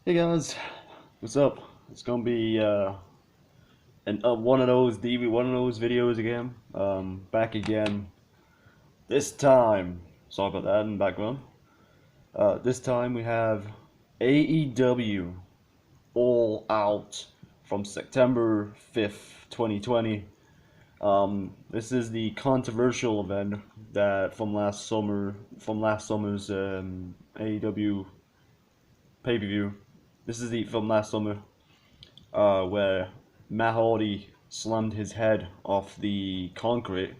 Hey guys, what's up? It's gonna be one of those videos again. Back again. This time, sorry about that in the background. This time we have AEW All Out from September 5th, 2020. This is the controversial event that from last summer's AEW pay-per-view. This is the from last summer where Matt Hardy slammed his head off the concrete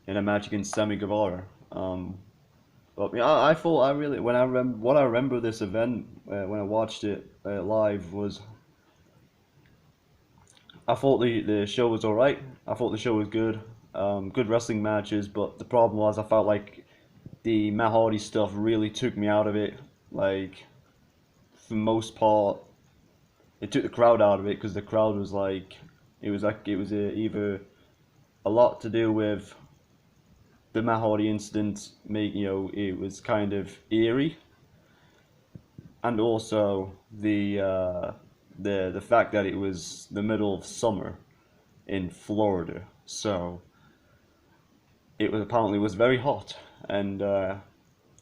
in a match against Sammy Guevara. But yeah, I thought I really when I remember this event when I watched it live was I thought the show was alright. I thought the show was good. Good wrestling matches, but the problem was I felt like the Matt Hardy stuff really took me out of it. Like for the most part, it took the crowd out of it because the crowd was like, it was either a lot to do with the Matt Hardy incident, it was kind of eerie, and also the fact that it was the middle of summer in Florida, so it was apparently was very hot, and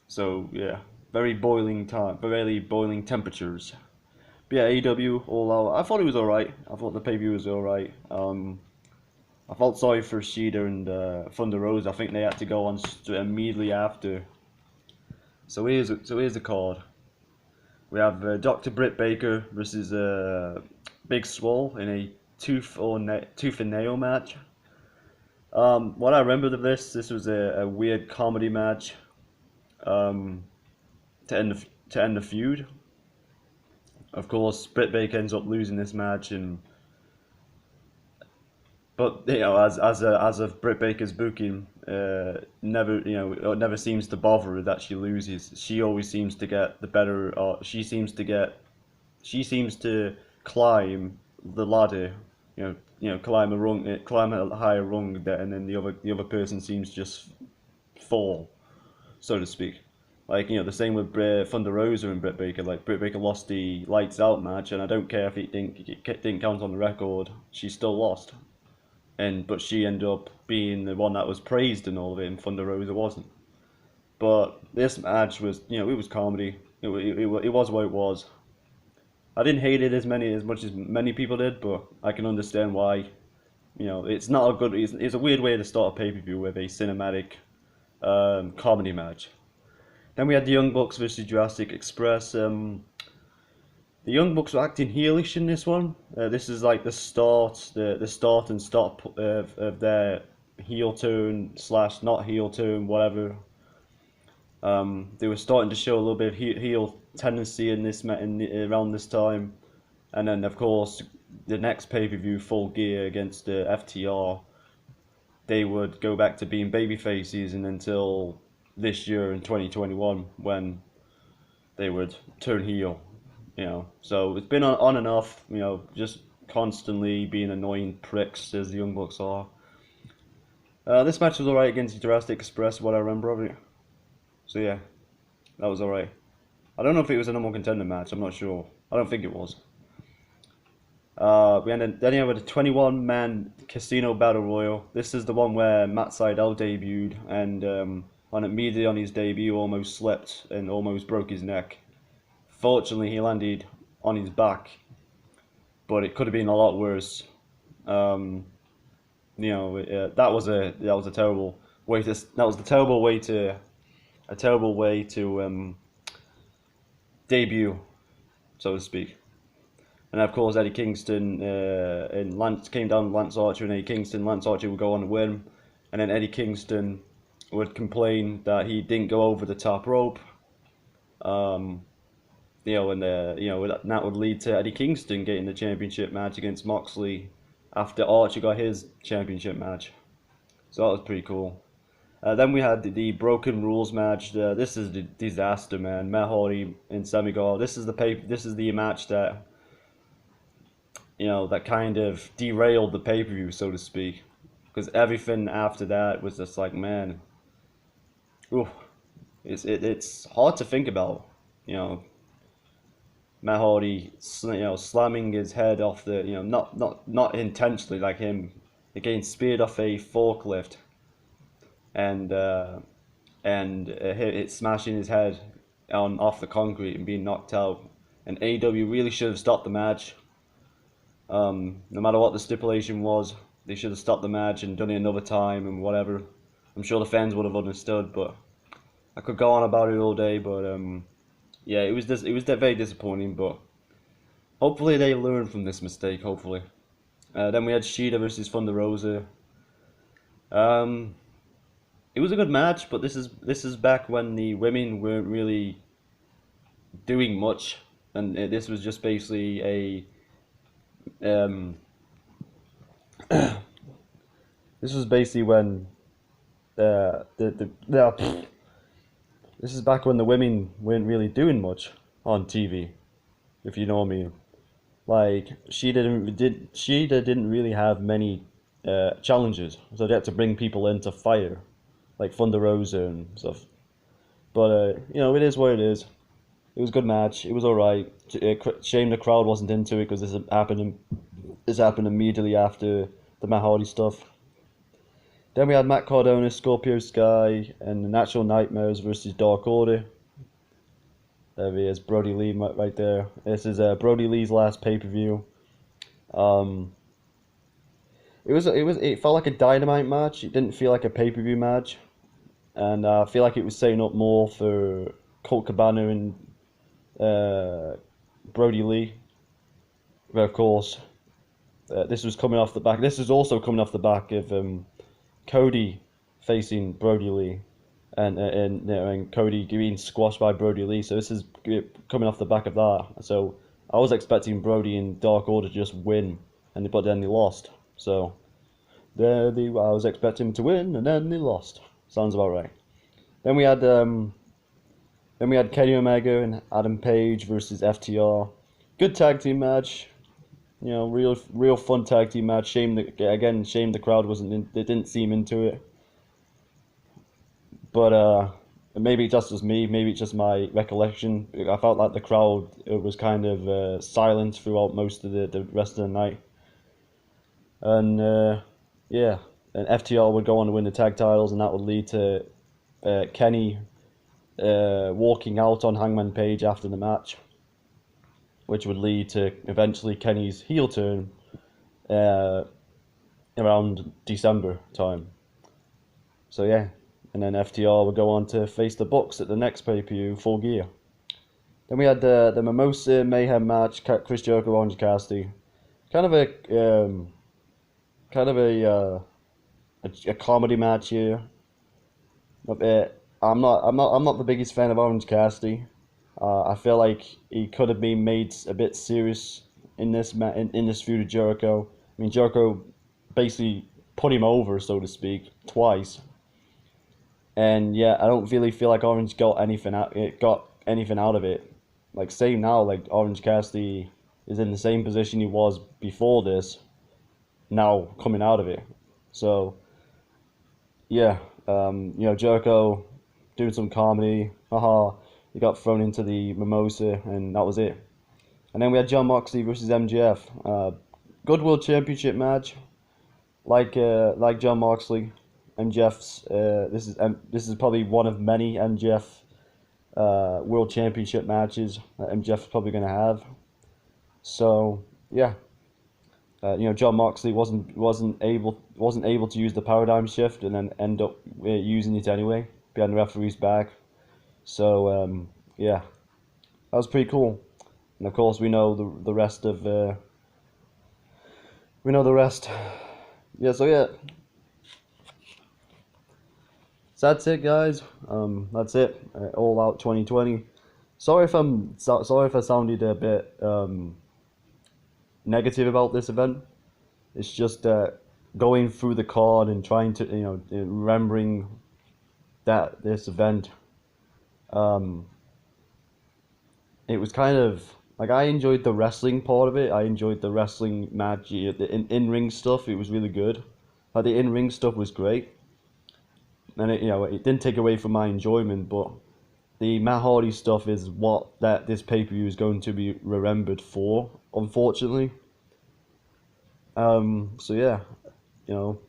so yeah, very boiling temperatures. But yeah, AEW All Out. I thought it was alright. I thought the pay-per-view was alright. I felt sorry for Shida and Thunder Rosa. I think they had to go on immediately after. So here's the card. We have Dr. Britt Baker versus Big Swole in a tooth and nail match. What I remembered of this was a weird comedy match um, to end the feud. Of course, Britt Baker ends up losing this match, but as of Britt Baker's booking, it never seems to bother her that she loses. She always seems to get the better, or she seems to climb the ladder, climb a higher rung, and then the other person seems to just fall, so to speak. Like, the same with Thunder Rosa and Britt Baker. Like, Britt Baker lost the lights out match, and I don't care if it didn't count on the record. She still lost, but she ended up being the one that was praised and all of it, and Thunder Rosa wasn't. But this match was, it was comedy. It was what it was. I didn't hate it as much as many people did, but I can understand why. It's not a good. It's a weird way to start a pay per view with a cinematic comedy match. Then we had the Young Bucks versus Jurassic Express. The Young Bucks were acting heelish in this one. This is like the start and stop of their heel turn slash not heel turn, whatever. They were starting to show a little bit of heel tendency around this time, and then of course the next pay-per-view, Full Gear against FTR, they would go back to being baby faces, and until this year in 2021 when they would turn heel. So it's been on and off. Just constantly being annoying pricks as the Young Bucks are. This match was alright against Jurassic Express, what I remember of it. So yeah, that was alright. I don't know if it was a normal contender match. I'm not sure. I don't think it was. Then you have a 21-man Casino Battle Royal. This is the one where Matt Sydal debuted, and immediately on his debut almost slipped and almost broke his neck. Fortunately, he landed on his back, but it could have been a lot worse. That was a terrible way to a terrible way to debut, so to speak. And of course, Eddie Kingston and Lance came down. Lance Archer and Eddie Kingston. Lance Archer would go on to win, and then Eddie Kingston would complain that he didn't go over the top rope. That would lead to Eddie Kingston getting the championship match against Moxley after Archer got his championship match. So that was pretty cool. Then we had the Broken Rules match. This is a disaster, man. Matt Hardy and Sammy Guevara. This is the match that that kind of derailed the pay per view, so to speak, because everything after that was just like, man, ooh, it's hard to think about. Matt Hardy, slamming his head off the, not intentionally like him, again speared off a forklift, and it smashing his head on off the concrete and being knocked out. And AEW really should have stopped the match. No matter what the stipulation was, they should have stopped the match and done it another time and whatever. I'm sure the fans would have understood, but I could go on about it all day. But yeah, it was very disappointing. But hopefully they learn from this mistake. Hopefully. Then we had Shida versus Thunder Rosa. It was a good match, but this is back when the women weren't really doing much, and this was just basically a this was basically when this is back when the women weren't really doing much on TV, if you know what I mean. Like Sheeta didn't really have many challenges, so they had to bring people in to fire, like Thunder Rosa and stuff. But it is what it is. It was a good match. It was alright. Shame the crowd wasn't into it because this happened immediately after the Matt Hardy stuff. Then we had Matt Cardona, Scorpio Sky, and the Natural Nightmares versus Dark Order. There he is, Brody Lee right there. This is Brody Lee's last pay-per-view. It felt like a Dynamite match. It didn't feel like a pay-per-view match, and I feel like it was setting up more for Colt Cabana and Brody Lee. But of course, this was coming off the back. This is also coming off the back of Cody facing Brody Lee, and Cody being squashed by Brody Lee. So this is coming off the back of that. So I was expecting Brody and Dark Order to just win, but then they lost. So I was expecting them to win, and then they lost. Sounds about right. Then we had Kenny Omega and Adam Page versus FTR. Good tag team match. Real fun tag team match. Shame the crowd they didn't seem into it. But maybe it's just me, maybe it's just my recollection. I felt like the crowd was kind of silent throughout most of the rest of the night. And yeah, and FTR would go on to win the tag titles, and that would lead to Kenny walking out on Hangman Page after the match, which would lead to eventually Kenny's heel turn around December time. So yeah, and then FTR would go on to face the Bucks at the next pay-per-view, Full Gear. Then we had the Mimosa Mayhem match, Chris Jericho, Orange Cassidy. Kind of a comedy match here. I'm not the biggest fan of Orange Cassidy. I feel like he could have been made a bit serious in this feud with Jericho. I mean, Jericho basically put him over, so to speak, twice. And yeah, I don't really feel like Orange got anything out of it. Like, same now, like Orange Cassidy is in the same position he was before this, now coming out of it. So yeah, Jericho doing some comedy. Haha. He got thrown into the Mimosa, and that was it. And then we had Jon Moxley versus MJF. Good World Championship match. Like Jon Moxley, MJF's. This is probably one of many MJF World Championship matches that MJF's probably gonna have. So yeah, Jon Moxley wasn't able to use the paradigm shift, and then end up using it anyway behind the referee's back. So yeah, that was pretty cool. And of course we know the rest. Yeah, so yeah. So that's it, guys. That's it. All Out 2020. Sorry if I sounded a bit negative about this event. It's just going through the card and trying to remembering that this event. It was kind of like, I enjoyed the wrestling part of it. I enjoyed the wrestling match, the in-ring stuff. It was really good. Like, the in-ring stuff was great, and it didn't take away from my enjoyment. But the Matt Hardy stuff is what this pay-per-view is going to be remembered for, unfortunately. So yeah, you know,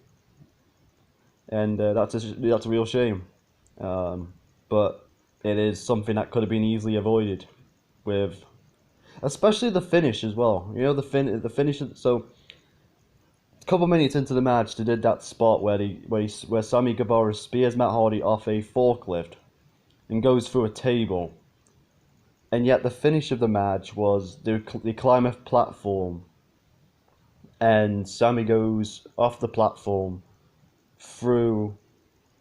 and that's a real shame. But it is something that could have been easily avoided with, especially the finish as well. You know, the finish. So a couple minutes into the match, they did that spot where Sammy Guevara spears Matt Hardy off a forklift and goes through a table. And yet the finish of the match was they climb a platform, and Sammy goes off the platform through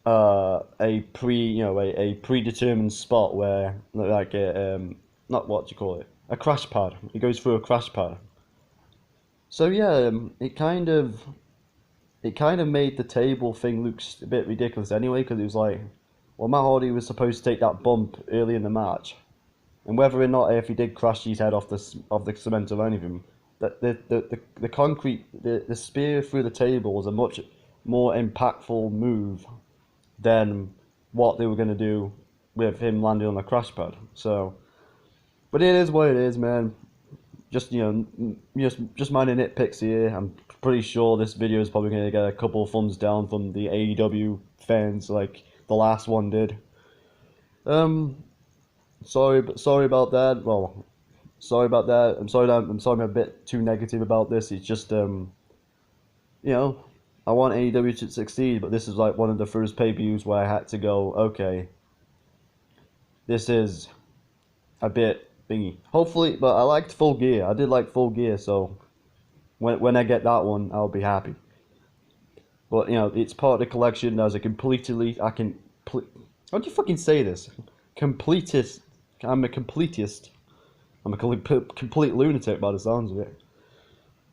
a predetermined spot where like a not what do you call it, a crash pad. He goes through a crash pad. So yeah, it kind of made the table thing look a bit ridiculous anyway, because it was like, well, Matt Hardy was supposed to take that bump early in the match, and whether or not if he did crash his head off the cement or anything, that the concrete the spear through the table was a much more impactful move than what they were going to do with him landing on a crash pad. So, but it is what it is, man. Just just minor nitpicks here. I'm pretty sure this video is probably going to get a couple of thumbs down from the AEW fans, like the last one did. Sorry about that. Well, sorry about that. I'm sorry I'm a bit too negative about this. It's just I want AEW to succeed, but this is like one of the first pay-per-views where I had to go, okay, this is a bit thingy. Hopefully, but I liked Full Gear. I did like Full Gear, so when I get that one, I'll be happy. But it's part of the collection. As a completely, how do you fucking say this? Completist. I'm a completist. I'm a complete lunatic by the sounds of it.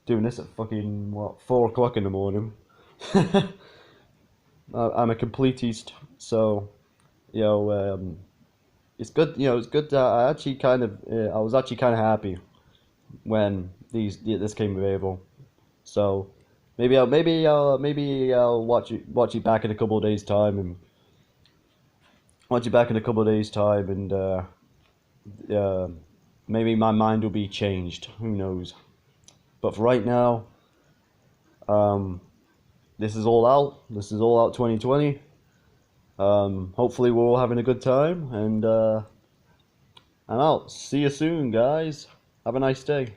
Doing this at fucking 4 o'clock in the morning. I'm a completist, so it's good. It's good that I was actually kind of happy when this came available. So maybe I'll watch it back in a couple of days time and maybe my mind will be changed. Who knows? But for right now, this is all out. This is all out 2020. Hopefully we're all having a good time, and I'm out. See you soon, guys. Have a nice day.